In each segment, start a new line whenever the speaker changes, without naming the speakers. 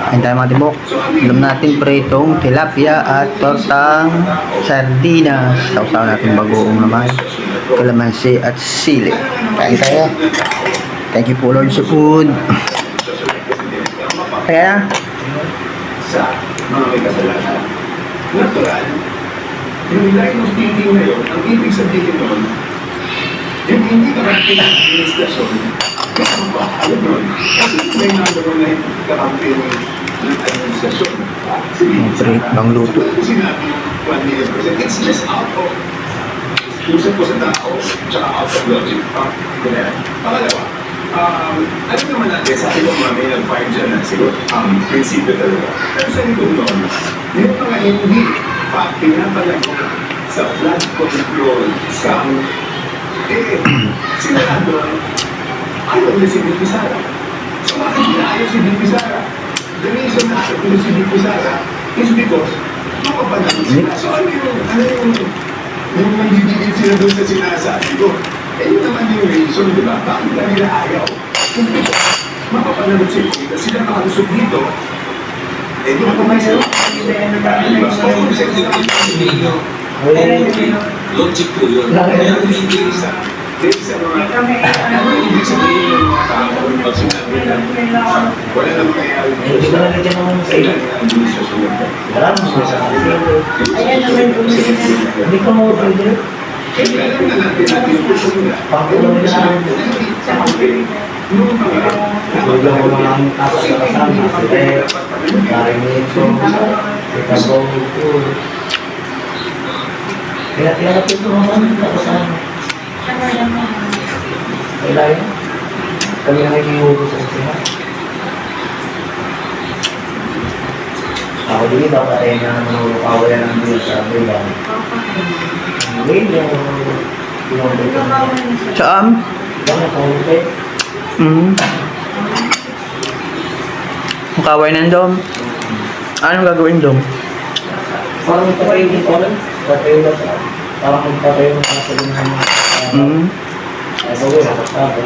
Kain tayo mga tibok. Alam natin pritong tilapia at tortang sardinas. Sausaw natin bagoong naman. Kalamansi at sili. Kain tayo. Thank you po Lord sa food. Kaya
sa mga may kasalanan. Natural, yung line of thinking na yun, ang ibig sabihin nun, yung hindi ka kampi ng administrasyon, kaya mo ba, alam nun, kasi may nandun na yung kampi ng administrasyon.
Prit bang luto.
Sinabi yung 1 million percent, it's just out of usap ko sa tao, tsaka out of logic. Pangalawa, alam naman natin, sa ibang mami nag-find dyan na siguro ang prinsipyo talaga. Pero sa ibang noon, yung mga hindi pa pinapalago sa flood control scam, sila doon, ayaw na si Bibi Sara. So bakit na ayaw si Bibi Sara? The reason na ayaw na si Bibi Sara is because makapanalo sila. So ano yung nangigigil sila doon sa sinasabi ko? Yun naman yung reason, di ba? Bakit na nila ayaw? Hindi ko. Mapapanalot sila. Sila nakalusog dito. Di ba kung may sila? Logic po yun. Kaya hindi isa. Sa mga ano ibig sabihin ng mga tao pag sinabi na wala namang kayari.
Hindi ba nalagyan naman sa iyo? Wala mo sa iyo. Ayan naman kung hindi ko mo order.
Kailangan na natin yung personal.
Pagkulang na lang. Wala mo lang ang tapos sa kasama. Kasi narinig ko. Ikaw ko. Kaya tinapit ko naman. Tapos ano? Kailangan. Kami na nakikihugo sa kasama. Ako din dapat ay na manulukawaya ng Diyos sa abilang. Hindi yung pinobay ko.
Saan?
Ikaw na pangulupay.
Kaway ng dom. Anong gagawin dom?
Parang magpapay dito lang. Patayo lang sa parang magpapay ng kasaling ng mga ay gawin ako sabi.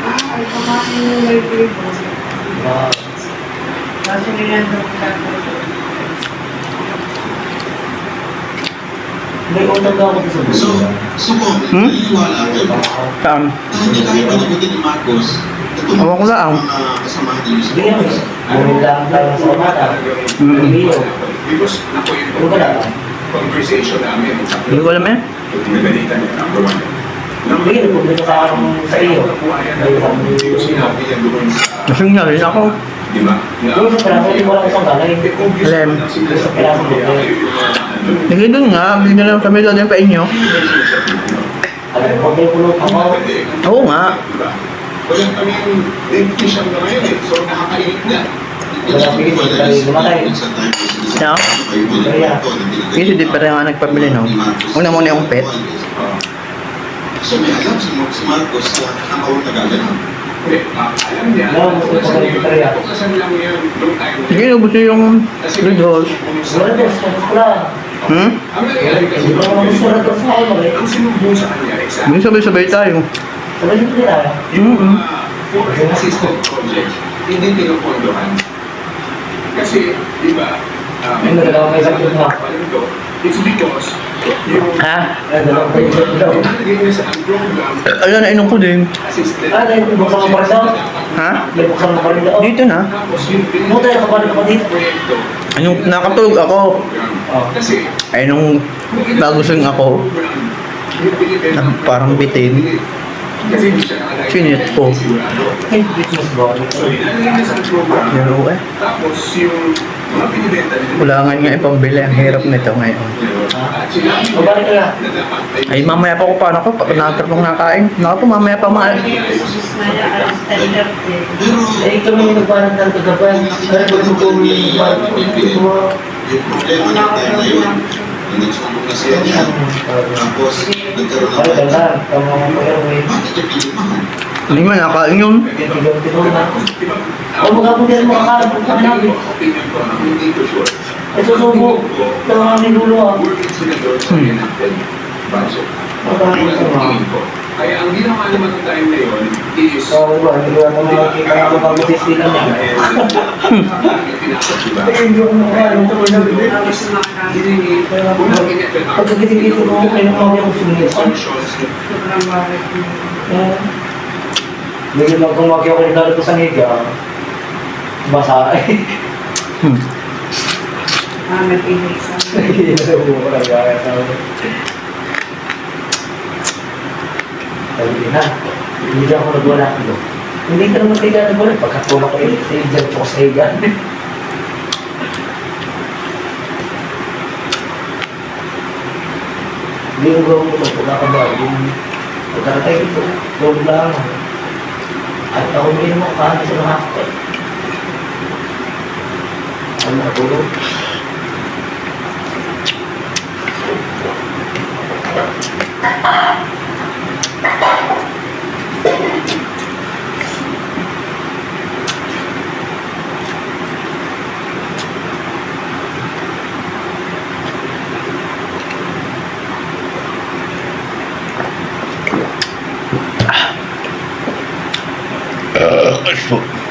Ay, kumain yung library mo. Kaso nilandong ka.
May unang daw ako sa buhay.
So kung naniniwala kayo
Saan?
na hindi kayo panagutin ni Marcos, ito
Awan ko lang.
mga kasamahan ninyo sa
Hindi naman. Bumili lang tayo sa kamata. Hindi yun.
Because ako yung
Ano ba lang?
conversation namin.
Hindi ko alam eh.
Pinagalitan niya, number one.
Hindi yun. Pumunta sa akin sa iyo. May
Hindi ko sinabi yan doon sa...
Lasing na rin ako.
Di ba?
doon sa peraso, hindi mo lang isang galay.
Alam.
Sa peraso mo.
Hindi doon nga. Hindi na lang kami doon yung pa inyo.
Alam mo, may pulot ako.
Oo nga.
Wala kami yung decision na ngayon eh. So nakakainit na.
Wala pigil tayo gumatay.
Yeah. Kasi di pa rin nga nagpabili no. Una muna yung pet.
So may alam si Marcos na nakawag na gagano'n.
Alam niya.
Alam mo,
Kasi
pagkakita.
Kasi lang yan. Long time.
Sige, ubus nyo yung Red Horse.
Wala din, sa pula.
Hmm?
Ang nangyari kasi,
Hindi ko naman gusto na ito sa akin, okay?
ang sinubo sa kanya, exactly.
Hindi sabay-sabay tayo.
Sabay dito nila.
Yung foreign assistant project, hindi tinupondohan. Kasi, di ba,
Yung nagalaw kayo sa pula.
it's because yung
Ha?
Nagalaw kayo sa pula.
ilalagay niya sa ang program,
Alam na, inom ko din.
assistant.
Dahil buksan mo pa rin daw.
Ha?
May buksan mo pa rin daw.
Dito na.
Tapos yung
Buta yung kapatid ko dito.
proyekto,
Anong nakatulog ako.
Oh.
kasi,
Ay nung nagusing ako,
yung binibenta ng
parang bitin.
kasi hindi siya nakalagay.
Sinit ko.
Sigurado.
Ay, business ba?
So, ilalagay niya sa program.
Yun ako eh.
Tapos yung mga binibenta nila.
Wala nga nga ipambili. Ang hirap nito ngayon.
At sinabi
O, balik ka na.
na dapat
Ay mamaya pa ko paano ko. Pag nakatrapong nakain. Naku po mamaya pa mga...
Bismaya ang standard eh.
Pero
Eh, ito mo yung nagparang ng tagapan. Kaya ko yung kung yung parang
yung problema ng time na yun, na nagsumbong na siya niya, tapos nagkaroon ng
Ay,
fight.
ganda. Tama mo pa yun, eh.
Bakit yung pinirmahan?
Hindi man nakain yun.
Tigong-tigong na. O, magkapon din mga kaabot na namin.
opinion ko, ako hindi ko sure.
Eh, susubo. Ito ang aming lulo, ah.
Working sila doon sa enacted budget.
Magkapon
Yun
sa
ang
mga.
tingin ko. Kaya ang ginawa naman ng time na yun is
So, hindi ko naman makikita na ako pag-utis nila niya. Hindi ko makakaya ito ko lang.
Tapos nakarami.
Pag nagkikita ko, kailangan ako sumingit.
Sobrang bakit yun.
Bigyan lang kung ako nagdala ko sa higa. Basa eh.
Nag-inay sa
Hindi na po ko nagkaya sa ako. Sabi na, hindi ako nagwala ko. Hindi ka naman kaya nagwala. Pagkatulak ko sa higa, tsaka sa higa. Hindi ko gawin mo ito. Wala ka ba? Yung pagkaratay dito, gawin lang. At ako hindi mo kahit sa mga ako. Ano na tulog?
Ito.